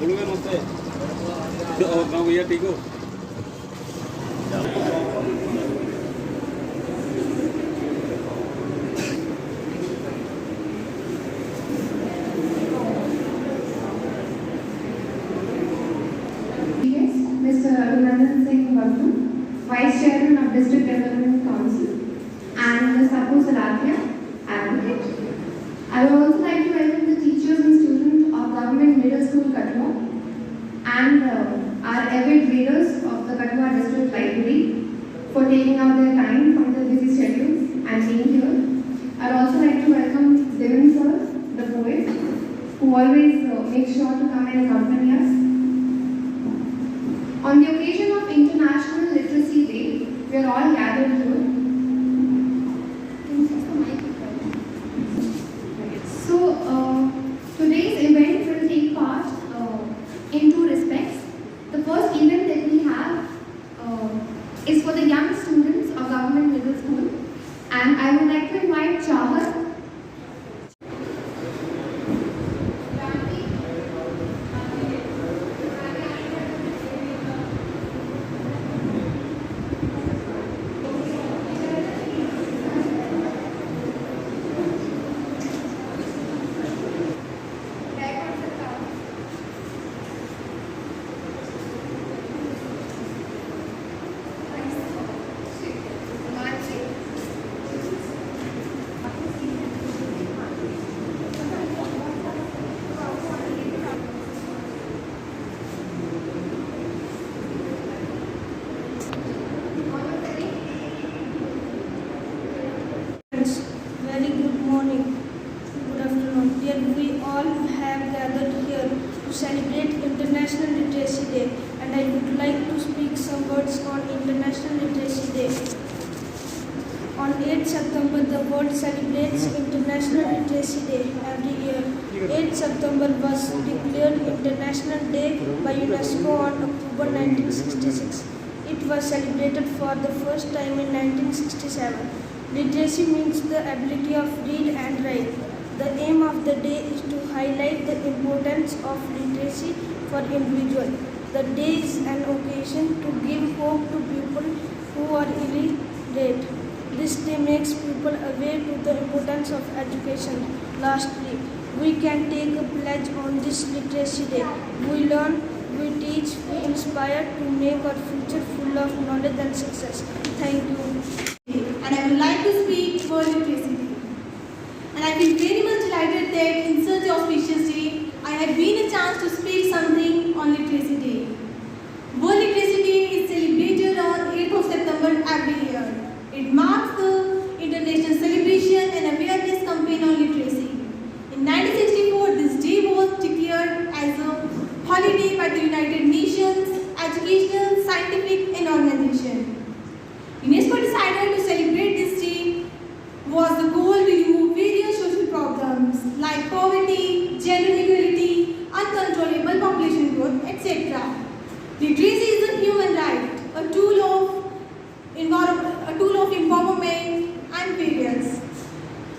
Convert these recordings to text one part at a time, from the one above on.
बोलोगे नमस्ते। और गाँव भैया ठीक हो? Mr. Raghunath Singh Vartu, Vice Chairman of District Development Council, and Ms. Apu Salatia, Advocate. I would also like to welcome the teachers and students of Government Middle School Katwa and our avid readers of the Katwa District Library for taking out their time from their busy schedules and being here. I would also like to welcome Devin sir, the poet, who always makes sure to come and accompany us. On the occasion of International Literacy Day, we are all gathered here. So, today's event will take part in two respects. The first event that we have is for the young students of Government Middle School, and I would like to invite Chahat. Very good morning, good afternoon. Here we all have gathered here to celebrate International Literacy Day, and I would like to speak some words on International Literacy Day. On 8th September, the world celebrates International Literacy Day every year. 8th September was declared International Day by UNESCO on October 1966. It was celebrated for the first time in 1967. Literacy means the ability of read and write. The aim of the day is to highlight the importance of literacy for individuals. The day is an occasion to give hope to people who are illiterate. This day makes people aware to the importance of education. Lastly, we can take a pledge on this literacy day. We learn, we teach, we inspire to make our future full of knowledge and success. Thank you. And I would like to speak World Literacy Day. And I feel very much delighted that in such an auspicious day, I have been a chance to speak something on Literacy Day. World Literacy Day is celebrated on 8th of September every year. It marks the international celebration and awareness campaign on literacy. In 1964, this day was declared as a holiday by the United Nations Educational, Scientific and Organization. UNESCO decided to celebrate this day was the goal to remove various social problems like poverty, gender inequality, uncontrollable population growth, etc. Literacy is a human right, a tool of empowerment and variance.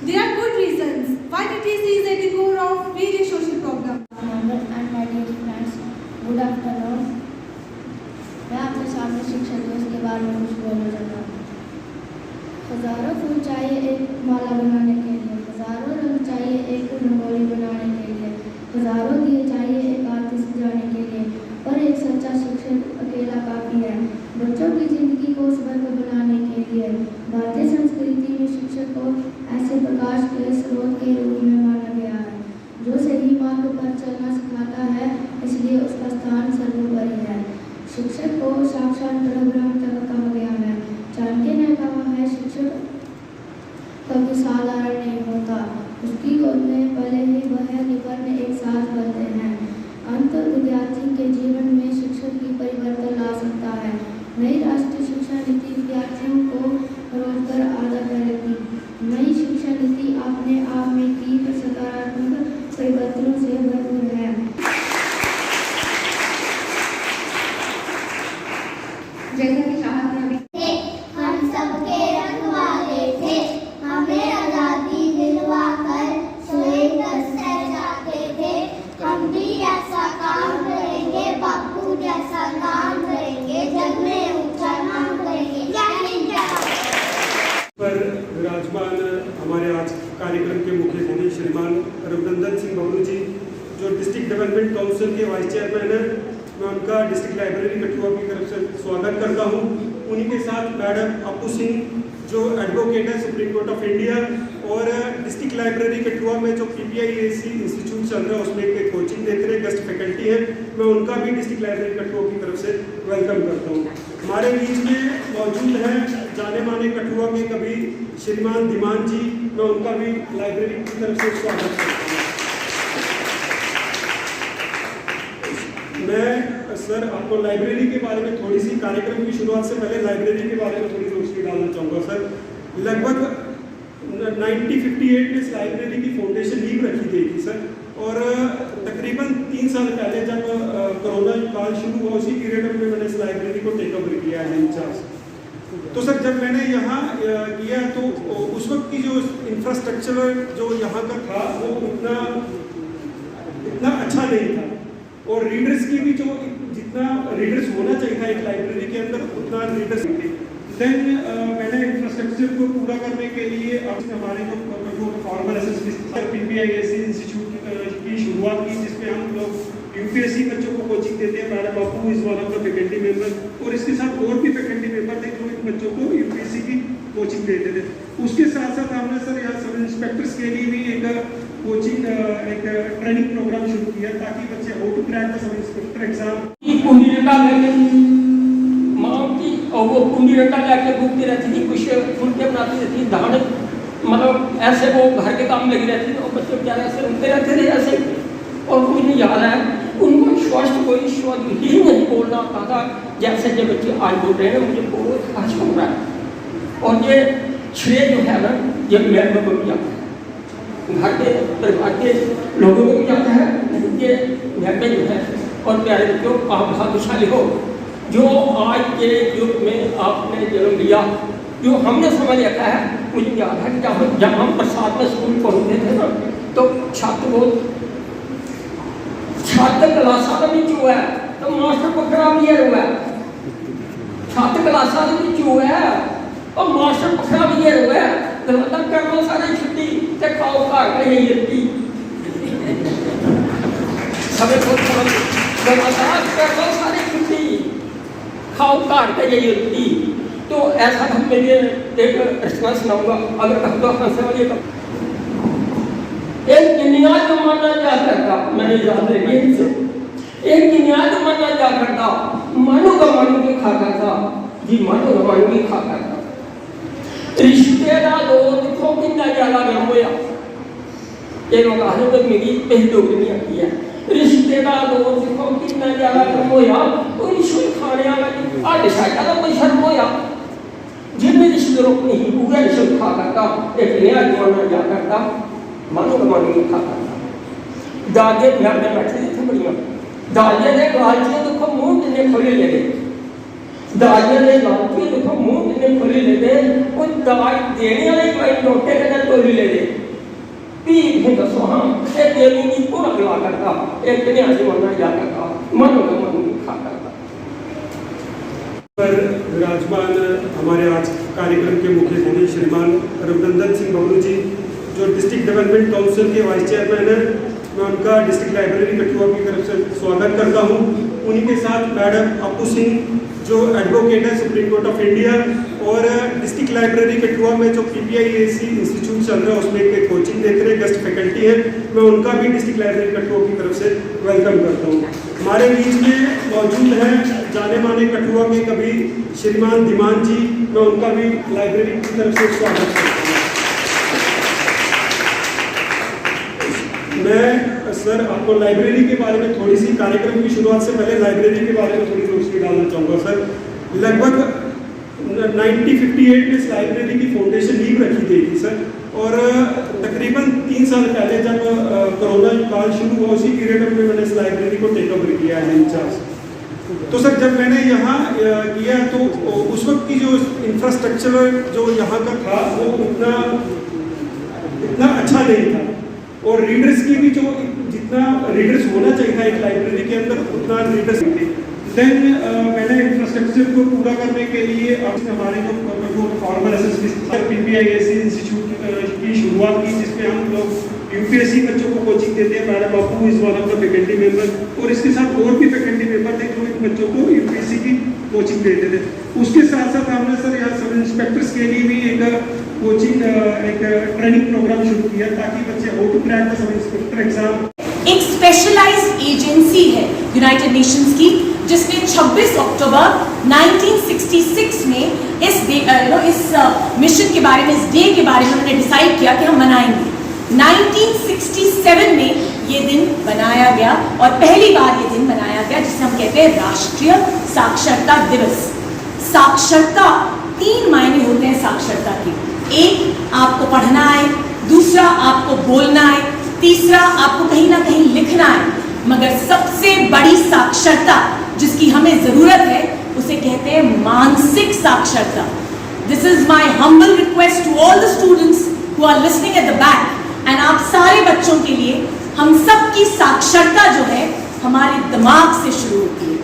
There are good reasons why literacy is at the core of various social problems. And my dear friends, good afternoon. मैं आपके सामने शिक्षक दिवस के बारे में कुछ बोलना चाहता हूँ। हजारों फूल चाहिए एक माला बनाने के लिए, हजारों रंग चाहिए एक रंगोली बनाने के लिए, हजारों दिए चाहिए एक आरती सजाने के लिए, और एक सच्चा शिक्षक अकेला काफी है बच्चों की जिंदगी को सुभर बनाने के लिए। भारतीय संस्कृति में शिक्षक को ऐसे प्रकाश के स्रोत के रूप में माना गया है जो सही मार्ग पर चलना सिखाता है, इसलिए उसका स्थान सर्वोपरि है। शिक्षक को साक्षात परब्रह्म तक कहा गया है। चाणक्य ने कहा है शिक्षक कभी साधारण डेवलपमेंट काउंसिल के वाइस चेयरमैन हैं, मैं उनका डिस्ट्रिक्ट लाइब्रेरी कठुआ की तरफ से स्वागत करता हूँ। उन्हीं के साथ मैडम अपू सिंह जो एडवोकेट है सुप्रीम कोर्ट ऑफ इंडिया, और डिस्ट्रिक्ट लाइब्रेरी कठुआ में जो PPIAC इंस्टीट्यूट चल रहा है उसमें एक कोचिंग देते रहे गेस्ट फैकल्टी है, मैं उनका भी डिस्ट्रिक्ट लाइब्रेरी कठुआ की तरफ से वेलकम करता हूँ। हमारे बीच में मौजूद हैं जाने माने कठुआ के कवि श्रीमान धीमान जी, मैं उनका भी लाइब्रेरी की तरफ से स्वागत करता हूँ। मैं सर आपको लाइब्रेरी के बारे में थोड़ी सी कार्यक्रम की शुरुआत से पहले लाइब्रेरी के बारे में थोड़ी रोशनी डालना चाहूँगा। सर लगभग 1958 में इस लाइब्रेरी की फाउंडेशन नींव रखी गई थी सर, और तकरीबन 3 साल पहले जब कोरोना काल शुरू हुआ उसी पीरियड में मैंने इस लाइब्रेरी को टेक ओवर किया है इंचार्ज। तो सर जब मैंने यहाँ किया तो उस वक्त की जो इंफ्रास्ट्रक्चर जो यहाँ का था वो इतना अच्छा नहीं था, और रीडर्स की भी जो जितना रीडर्स होना चाहिए था एक लाइब्रेरी के अंदर उतना रीडर्स नहीं थे। देन मैंने इंफ्रास्ट्रक्चर को पूरा करने के लिए अब हमारे जो फॉर्मल असिस्टेंट PPIAC इंस्टीट्यूट की शुरुआत की, जिसमें हम लोग UPSC बच्चों को कोचिंग देते हैं। Madam Bapu is one of the faculty member, और इसके साथ और भी फैकल्टी मेंबर थे जो इन बच्चों को UPSC की कोचिंग देते थे। उसके साथ साथ हमने सर यहाँ सब इंस्पेक्टर्स के लिए भी एक कोचिंग एक ट्रेनिंग प्रोग्राम शुरू किया ताकि बच्चे how to crack the sub inspector exam. पूंजी डंडा माँ की, और वो पूंजी डंडा लेके घूमती रहती थी, कुछ फुलके बनाती रहती, धान मतलब ऐसे वो घर के काम लगी रहती थी, और बच्चे बेचारे ऐसे रुकते रहते थे ऐसे, और कुछ नहीं याद है उनको स्वस्थ कोई शब्द ही नहीं बोलना आता था जैसे ये बच्चे आज बोल रहे हैं, मुझे बहुत अच्छा हो रहा है। और ये श्रेय जो है ना ये मेरे को भी जाता है, घर के परिवार के लोगों को भी जाता है, ये घर में जो है। और प्यारे बच्चों आप भाग्यशाली हो जो आज के युग में आपने जन्म लिया। जो हमने समझ रखा है, मुझे याद है कि जब हम प्रसाद में स्कूल पढ़ते थे ना तो छात्र क्लासा के बीच हुआ है तो मास्टर पकड़ा भी हुआ है, छात्र क्लासा के बीच हुआ है और मास्टर पकड़ा भी हुआ है, तो मतलब कर लो सारी छुट्टी ते खाओ घर का यही रहती सबे को लगातार कर लो सारी छुट्टी खाओ घर का यही रहती। तो ऐसा हम मेरे एक रचना सुनाऊंगा, अगर कह दो हंसने वाली का एक दुनिया जमाना क्या करता, मैंने याद रखी इनसे, एक दुनिया जमाना क्या करता, मानो का मानो की खा करता जी, मानो का मानो की खा करता। रिश्तेदार दो देखो कितना ज्यादा गर्म होया, ये लोग आने तक मेरी पहली डोगरी नहीं आती है। रिश्तेदार दो देखो कितना ज्यादा गर्म होया, कोई रिश्वत खाने वाला आज साइडा का कोई शर्म होया, जिनमें रिश्तेदारों को नहीं पूरा रिश्वत खा करता, एक नया जमाना क्या करता, मानो का मानो खा करता। दादे घर में बैठे थे बढ़िया, दादे ने लालचियों देखो मुंह कितने खोले ले गए, दादे ने लालचियों देखो मुंह कितने खोले ले गए, कोई दवाई देने वाले कोई नोटे के अंदर तोड़ी ले गए। पीठ है दसो हाँ एक देवी की पूरा गला करता, एक दिन आज मरना जा करता, मानो का मानो खा करता। पर विराजमान हमारे आज कार्यक्रम के मुख्य अतिथि श्रीमान रघुनंदन सिंह बबलू जी जो डिस्ट्रिक्ट डेवलपमेंट काउंसिल के वाइस चेयरमैन हैं, मैं उनका डिस्ट्रिक्ट लाइब्रेरी कठुआ की तरफ से स्वागत करता हूं। उन्हीं के साथ मैडम अपू सिंह जो एडवोकेट है सुप्रीम कोर्ट ऑफ इंडिया, और डिस्ट्रिक्ट लाइब्रेरी कठुआ में जो PPIAC इंस्टीट्यूट चल रहा है उसमें एक कोचिंग देते रहे गेस्ट फैकल्टी है, मैं उनका भी डिस्ट्रिक्ट लाइब्रेरी कठुआ की तरफ से वेलकम करता हूँ। हमारे बीच में मौजूद हैं जाने माने कठुआ के कवि श्रीमान धीमान जी, मैं उनका भी लाइब्रेरी की तरफ से स्वागत करता हूँ। मैं सर आपको लाइब्रेरी के बारे में थोड़ी सी कार्यक्रम की शुरुआत से पहले लाइब्रेरी के बारे में थोड़ी रोशनी डालना चाहूँगा। सर लगभग 1958 में इस लाइब्रेरी की फाउंडेशन नींव रखी गई थी सर, और तकरीबन 3 साल पहले जब कोरोना काल शुरू हुआ उसी पीरियड में मैंने इस लाइब्रेरी को टेक ओवर किया है इंचार्ज। तो सर जब मैंने यहाँ किया तो उस वक्त की जो इंफ्रास्ट्रक्चर जो यहाँ का था वो इतना अच्छा नहीं था, और रीडर्स की भी जो जितना रीडर्स होना चाहिए था एक लाइब्रेरी के अंदर उतना रीडर्स नहीं थे। देन मैंने इंफ्रास्ट्रक्चर को पूरा करने के लिए हमारे जो फॉर्मल असिस्टेंट PPISC इंस्टीट्यूट की शुरुआत की, जिसमें हम लोग UPSC बच्चों को कोचिंग देते हैं। Madam Bapu is one of the faculty member, और इसके साथ और भी फैकल्टी मेंबर थे जो इन बच्चों को UPSC की कोचिंग देते थे। उसके साथ साथ हमने सर यहाँ सब इंस्पेक्टर्स के लिए भी एक कोचिंग एक ट्रेनिंग प्रोग्राम शुरू किया, ताकि बच्चे how to crack the sub inspector exam. एक स्पेशलाइज्ड एजेंसी है यूनाइटेड नेशंस की, जिसने 26 अक्टूबर 1966 में इस मिशन के बारे में, इस डे के बारे में उन्होंने डिसाइड किया कि हम मनाएंगे। 1967 में ये दिन बनाया गया, और पहली बार ये दिन मनाया गया जिसे हम कहते हैं राष्ट्रीय साक्षरता दिवस। साक्षरता 3 मायने होते हैं साक्षरता के। एक, आपको पढ़ना है, दूसरा आपको बोलना है, तीसरा आपको कहीं ना कहीं लिखना है। मगर सबसे बड़ी साक्षरता जिसकी हमें जरूरत है उसे कहते हैं मानसिक साक्षरता। This is my humble request to all the students who are listening at the back end आप सारे बच्चों के लिए, हम सब की साक्षरता जो है हमारे दिमाग से शुरू होती है।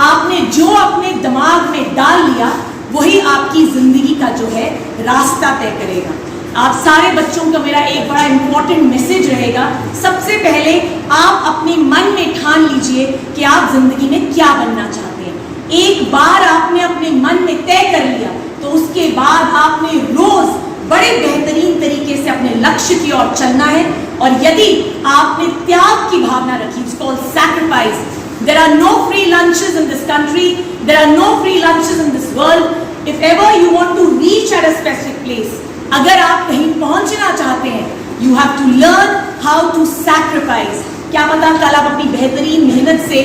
आपने जो अपने दिमाग में डाल लिया वही आपकी जिंदगी का जो है रास्ता तय करेगा। आप सारे बच्चों का मेरा एक बड़ा इंपॉर्टेंट मैसेज रहेगा, सबसे पहले आप अपने मन में ठान लीजिए कि आप जिंदगी में क्या बनना चाहते हैं। एक बार आपने अपने मन में तय कर लिया तो उसके बाद आपने रोज बड़े बेहतरीन तरीके से अपने लक्ष्य की ओर चलना है। और यदि आपने त्याग की भावना रखी, it's called sacrifice. There are no free lunches in this country, there are no free lunches in this world. If ever you want to reach at a specific place, अगर आप कहीं पहुंचना चाहते हैं, you have to learn how to sacrifice. क्या पता कल आप अपनी बेहतरीन मेहनत से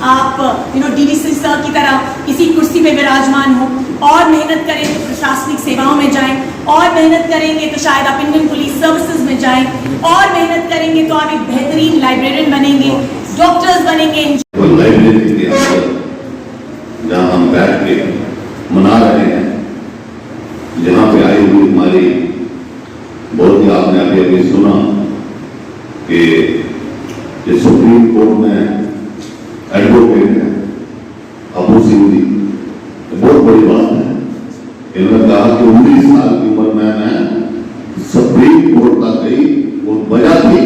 आप DDC सर की तरह इसी कुर्सी पे विराजमान हो, और मेहनत करें तो प्रशासनिक सेवाओं में जाएं, और मेहनत करेंगे तो शायद आप इंडियन पुलिस सर्विसेज में जाएं, और मेहनत करेंगे तो आप एक बेहतरीन लाइब्रेरियन बनेंगे, डॉक्टर्स बनेंगे। तो लाइब्रेरी के अंदर जहाँ हम बैठ के मना रहे हैं, जहाँ पे आई हुई हमारी, बहुत ही आपने अभी अभी सुना कि ये सुप्रीम कोर्ट में एडवोकेट है अबू सिंह जी, बहुत बड़ी बात है। इन्होंने कहा कि 19 साल की उम्र में मैं सुप्रीम कोर्ट तक गई, वो वजह थी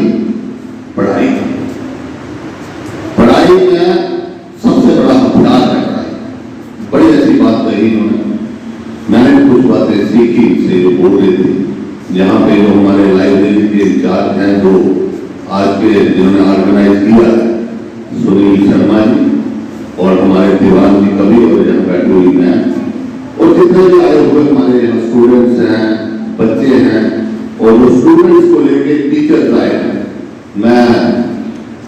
पढ़ाई। पढ़ाई में सबसे बड़ा हथियार है पढ़ाई। बड़ी अच्छी बात कही इन्होंने। मैंने कुछ बातें सीखी से जो बोल रही थी, यहाँ पे जो हमारे लाइब्रेरी के इंचार्ज हैं, जो आज के जिन्होंने ऑर्गेनाइज किया, सुनील शर्मा जी और हमारे दीवान जी कभी और यहाँ बैठे हुई हैं, और जितने भी आए हुए हमारे यहाँ स्टूडेंट्स हैं, बच्चे हैं, और जो स्टूडेंट्स को लेके टीचर्स आए हैं, मैं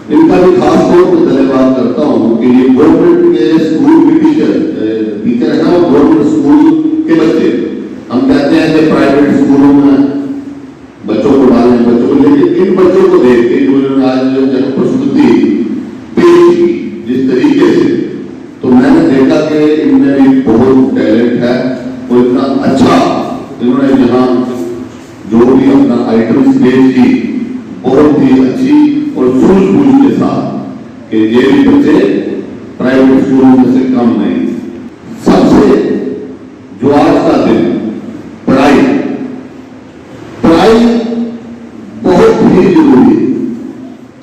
इनका भी खास तौर पर धन्यवाद करता हूँ कि ये गवर्नमेंट के स्कूल के टीचर है ना, और गवर्नमेंट स्कूल के बच्चे। हम कहते हैं कि प्राइवेट स्कूलों में बच्चों को डालें, बच्चों को, लेकिन इन बच्चों को देख के जो आज जन प्रस्तुति पेश की जिस तरीके से, तो मैंने देखा कि इनमें भी बहुत टैलेंट है, और इतना अच्छा इन्होंने यहाँ जो भी अपना आइटम्स पेश की, बहुत ही अच्छी और सूझबूझ के साथ कि ये भी बच्चे प्राइवेट स्कूलों में से कम नहीं। सबसे जो आज का दिन पढ़ाई, पढ़ाई बहुत ही जरूरी है।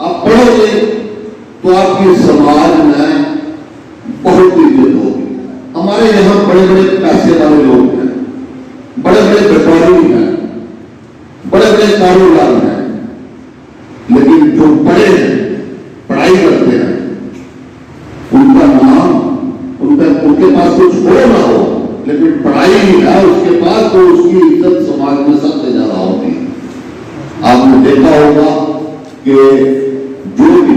आप पढ़ोगे तो आपके समाज में बहुत ही इज्जत होगी। हमारे यहाँ बड़े बड़े पैसे वाले लोग हैं, बड़े बड़े व्यापारी हैं, बड़े बड़े कारोबार हैं, लेकिन जो पढ़े हैं, पढ़ाई करते हैं, उनका नाम, उनके पास कुछ हो ना हो, लेकिन पढ़ाई ही है उसके पास, तो उसकी इज्जत समाज में सबसे ज्यादा होती है। आपने देखा होगा कि जो भी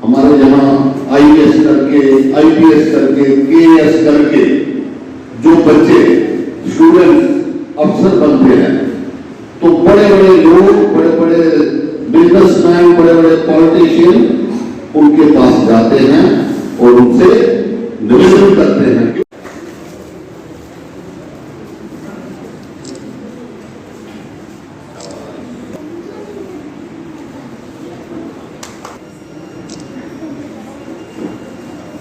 हमारे यहाँ IAS करके, IPS करके, KS करके जो बच्चे स्टूडेंट्स अफसर बनते हैं, तो बड़े बड़े लोग, बड़े बड़े बिजनेसमैन, बड़े बड़े पॉलिटिशियन उनके पास जाते हैं और उनसे निवेदन करते हैं।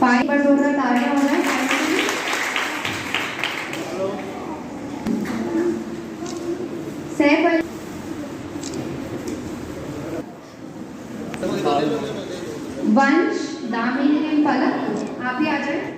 5 पर जोरदार तालियां हो रहा है। सैफ अली, वंश, दामिनी, पलक, आप भी आ जाए।